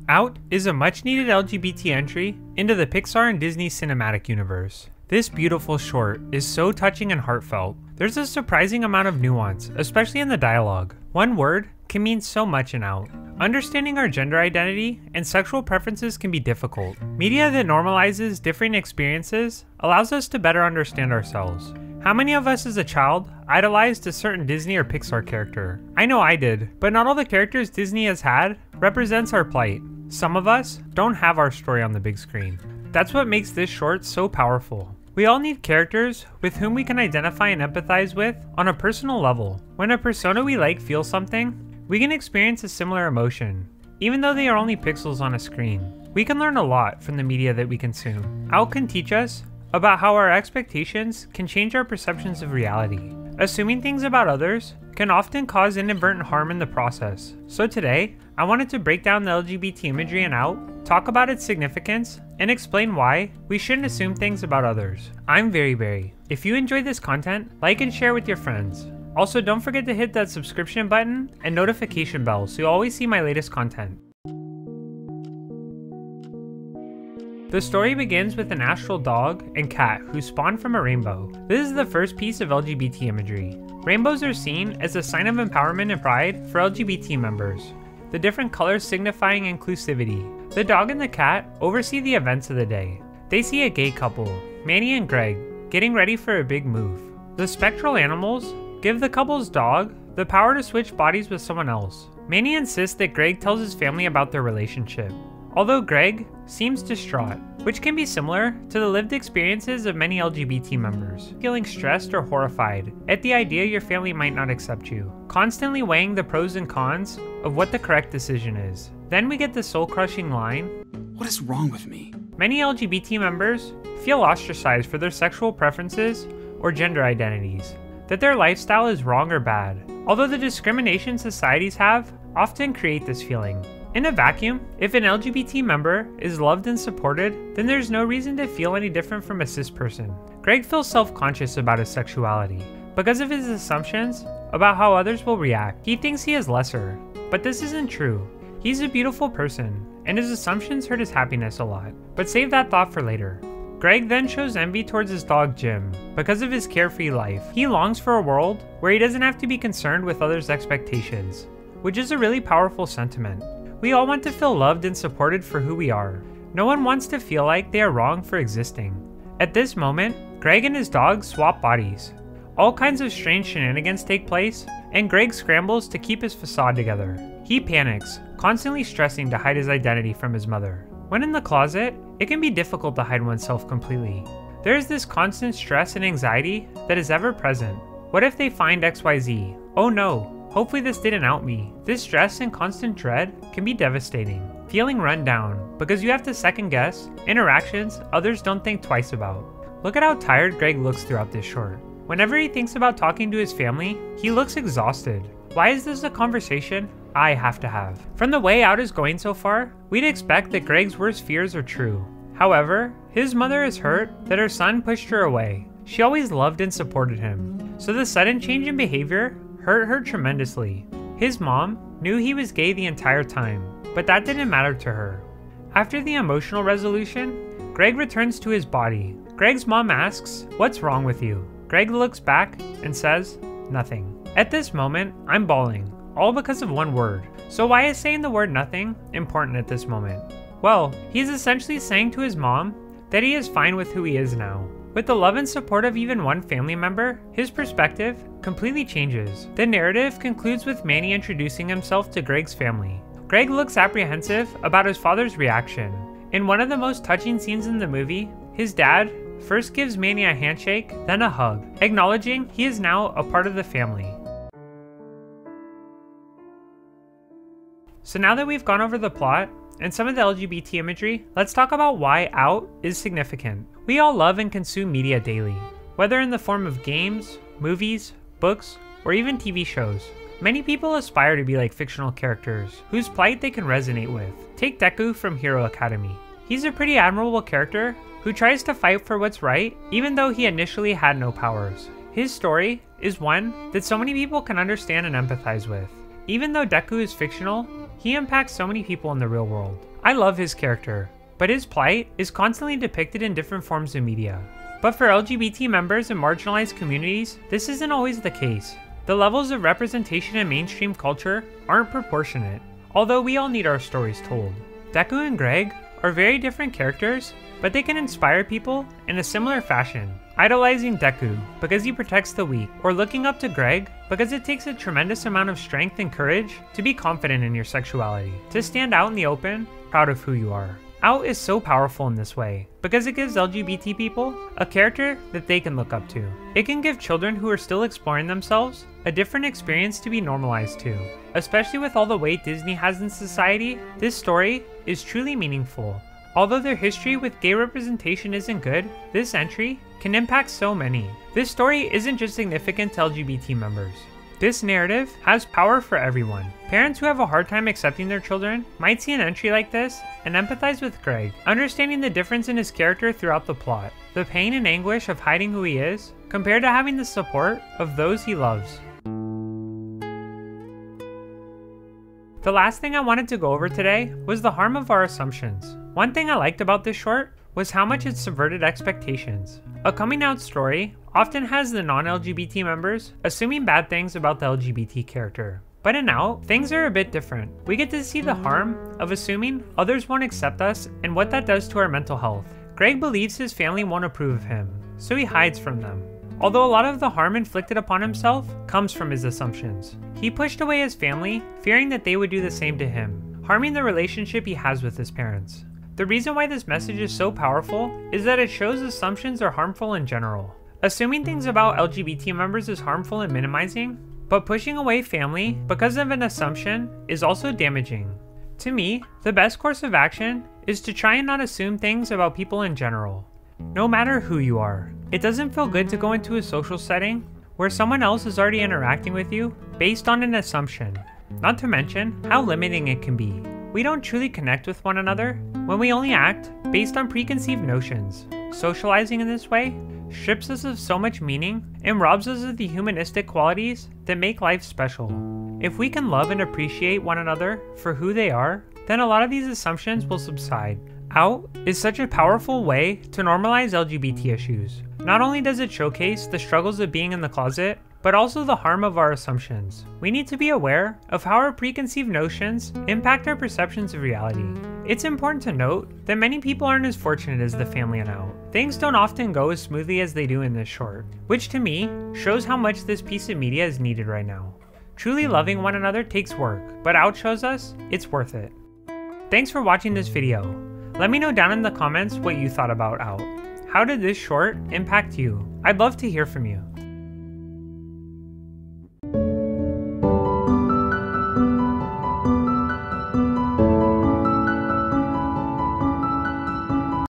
Out is a much-needed LGBT entry into the Pixar and Disney cinematic universe. This beautiful short is so touching and heartfelt. There's a surprising amount of nuance, especially in the dialogue. One word can mean so much in Out. Understanding our gender identity and sexual preferences can be difficult. Media that normalizes differing experiences allows us to better understand ourselves. How many of us as a child idolized a certain Disney or Pixar character? I know I did, but not all the characters Disney has had represents our plight. Some of us don't have our story on the big screen. That's what makes this short so powerful. We all need characters with whom we can identify and empathize with on a personal level. When a persona we like feels something, we can experience a similar emotion, even though they are only pixels on a screen. We can learn a lot from the media that we consume. Out can teach us about how our expectations can change our perceptions of reality. Assuming things about others can often cause inadvertent harm in the process. So today, I wanted to break down the LGBT imagery in Out, talk about its significance, and explain why we shouldn't assume things about others. I'm Very. If you enjoyed this content, like and share with your friends. Also, don't forget to hit that subscription button and notification bell so you always see my latest content. The story begins with an astral dog and cat who spawn from a rainbow. This is the first piece of LGBT imagery. Rainbows are seen as a sign of empowerment and pride for LGBT members, the different colors signifying inclusivity. The dog and the cat oversee the events of the day. They see a gay couple, Manny and Greg, getting ready for a big move. The spectral animals give the couple's dog the power to switch bodies with someone else. Manny insists that Greg tells his family about their relationship, although Greg seems distraught, which can be similar to the lived experiences of many LGBT members, feeling stressed or horrified at the idea your family might not accept you, constantly weighing the pros and cons of what the correct decision is. Then we get the soul-crushing line, "What is wrong with me?" Many LGBT members feel ostracized for their sexual preferences or gender identities, that their lifestyle is wrong or bad, although the discrimination societies have often create this feeling. In a vacuum, if an LGBT member is loved and supported, then there's no reason to feel any different from a cis person. Greg feels self-conscious about his sexuality because of his assumptions about how others will react. He thinks he is lesser, but this isn't true. He's a beautiful person, and his assumptions hurt his happiness a lot. But save that thought for later. Greg then shows envy towards his dog Jim because of his carefree life. He longs for a world where he doesn't have to be concerned with others' expectations, which is a really powerful sentiment. We all want to feel loved and supported for who we are. No one wants to feel like they are wrong for existing. At this moment, Greg and his dog swap bodies. All kinds of strange shenanigans take place, and Greg scrambles to keep his facade together. He panics, constantly stressing to hide his identity from his mother. When in the closet, it can be difficult to hide oneself completely. There is this constant stress and anxiety that is ever present. What if they find XYZ? Oh no. Hopefully this didn't out me. This stress and constant dread can be devastating. Feeling run down because you have to second guess interactions others don't think twice about. Look at how tired Greg looks throughout this short. Whenever he thinks about talking to his family, he looks exhausted. Why is this a conversation I have to have? From the way Out is going so far, we'd expect that Greg's worst fears are true. However, his mother is hurt that her son pushed her away. She always loved and supported him. So the sudden change in behavior hurt her tremendously. His mom knew he was gay the entire time, but that didn't matter to her. After the emotional resolution, Greg returns to his body. Greg's mom asks, "What's wrong with you?" Greg looks back and says, "Nothing." At this moment, I'm bawling, all because of one word. So why is saying the word nothing important at this moment? Well, he's essentially saying to his mom that he is fine with who he is now. With the love and support of even one family member, his perspective completely changes. The narrative concludes with Manny introducing himself to Greg's family. Greg looks apprehensive about his father's reaction. In one of the most touching scenes in the movie, his dad first gives Manny a handshake, then a hug, acknowledging he is now a part of the family. So now that we've gone over the plot and some of the LGBT imagery, let's talk about why Out is significant. We all love and consume media daily, whether in the form of games, movies, books, or even TV shows. Many people aspire to be like fictional characters, whose plight they can resonate with. Take Deku from Hero Academy. He's a pretty admirable character who tries to fight for what's right, even though he initially had no powers. His story is one that so many people can understand and empathize with. Even though Deku is fictional, He impacts so many people in the real world. I love his character, but his plight is constantly depicted in different forms of media. But for LGBT members and marginalized communities, this isn't always the case. The levels of representation in mainstream culture aren't proportionate, although we all need our stories told. Deku and Greg are very different characters, but they can inspire people in a similar fashion. Idolizing Deku because he protects the weak, or looking up to Greg because it takes a tremendous amount of strength and courage to be confident in your sexuality, to stand out in the open, proud of who you are. Out is so powerful in this way because it gives LGBT people a character that they can look up to. It can give children who are still exploring themselves a different experience to be normalized to. Especially with all the weight Disney has in society, this story is truly meaningful. Although their history with gay representation isn't good, this entry can impact so many. This story isn't just significant to LGBT members. This narrative has power for everyone. Parents who have a hard time accepting their children might see an entry like this and empathize with Greg, understanding the difference in his character throughout the plot, the pain and anguish of hiding who he is, compared to having the support of those he loves. The last thing I wanted to go over today was the harm of our assumptions. One thing I liked about this short was how much it subverted expectations. A coming out story often has the non-LGBT members assuming bad things about the LGBT character. But in Out, things are a bit different. We get to see the harm of assuming others won't accept us and what that does to our mental health. Greg believes his family won't approve of him, so he hides from them. Although a lot of the harm inflicted upon himself comes from his assumptions. He pushed away his family, fearing that they would do the same to him, harming the relationship he has with his parents. The reason why this message is so powerful is that it shows assumptions are harmful in general. Assuming things about LGBT members is harmful and minimizing, but pushing away family because of an assumption is also damaging. To me, the best course of action is to try and not assume things about people in general. No matter who you are, it doesn't feel good to go into a social setting where someone else is already interacting with you based on an assumption, not to mention how limiting it can be. We don't truly connect with one another when we only act based on preconceived notions. Socializing in this way strips us of so much meaning and robs us of the humanistic qualities that make life special. If we can love and appreciate one another for who they are, then a lot of these assumptions will subside. Out is such a powerful way to normalize LGBT issues. Not only does it showcase the struggles of being in the closet, but also the harm of our assumptions. We need to be aware of how our preconceived notions impact our perceptions of reality. It's important to note that many people aren't as fortunate as the family in Out. Things don't often go as smoothly as they do in this short, which to me shows how much this piece of media is needed right now. Truly loving one another takes work, but Out shows us it's worth it. Thanks for watching this video. Let me know down in the comments what you thought about Out. How did this short impact you? I'd love to hear from you.